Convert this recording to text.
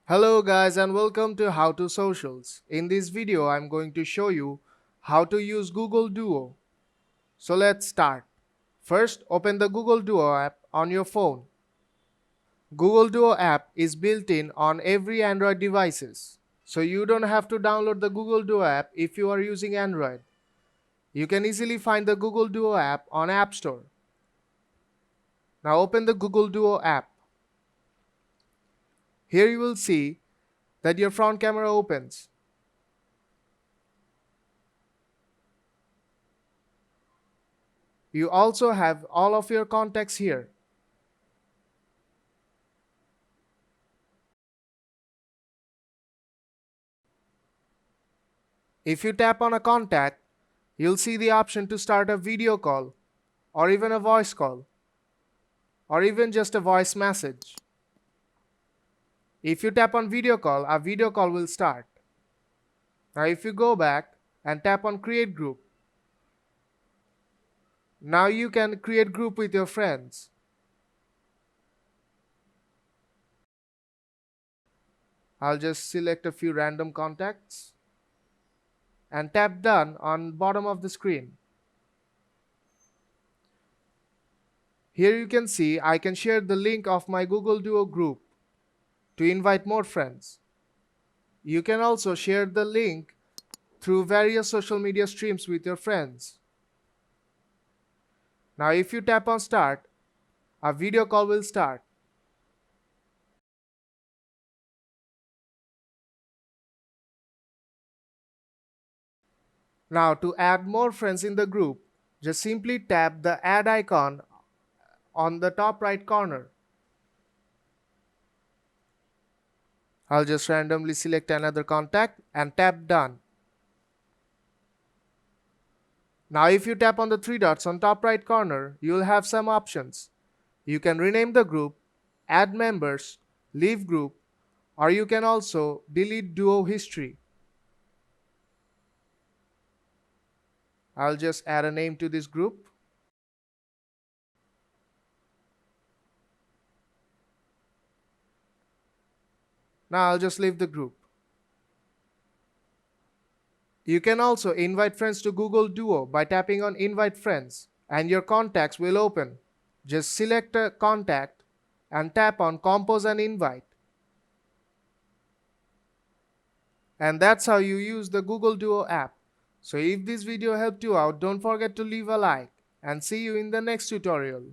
Hello guys and welcome to How to Socials. In this video I'm going to show you how to use Google Duo. So let's start. First open the Google Duo app on your phone. Google Duo app is built in on every Android devices. So you don't have to download the Google Duo app if you are using Android. You can easily find the Google Duo app on App Store. Now open the Google Duo app. Here you will see that your front camera opens. You also have all of your contacts here. If you tap on a contact, you'll see the option to start a video call, or even a voice call, or even just a voice message. If you tap on video call, a video call will start. Now if you go back and tap on create group, now you can create group with your friends. I'll just select a few random contacts and tap done on bottom of the screen. Here you can see I can share the link of my Google Duo group to invite more friends. You can also share the link through various social media streams with your friends. Now if you tap on start, a video call will start. Now to add more friends in the group, just simply tap the add icon on the top right corner. I'll just randomly select another contact and tap done. Now if you tap on the three dots on top right corner, you'll have some options. You can rename the group, add members, leave group, or you can also delete Duo history. I'll just add a name to this group. Now I'll just leave the group. You can also invite friends to Google Duo by tapping on invite friends and your contacts will open. Just select a contact and tap on compose and invite. And that's how you use the Google Duo app. So if this video helped you out, don't forget to leave a like and see you in the next tutorial.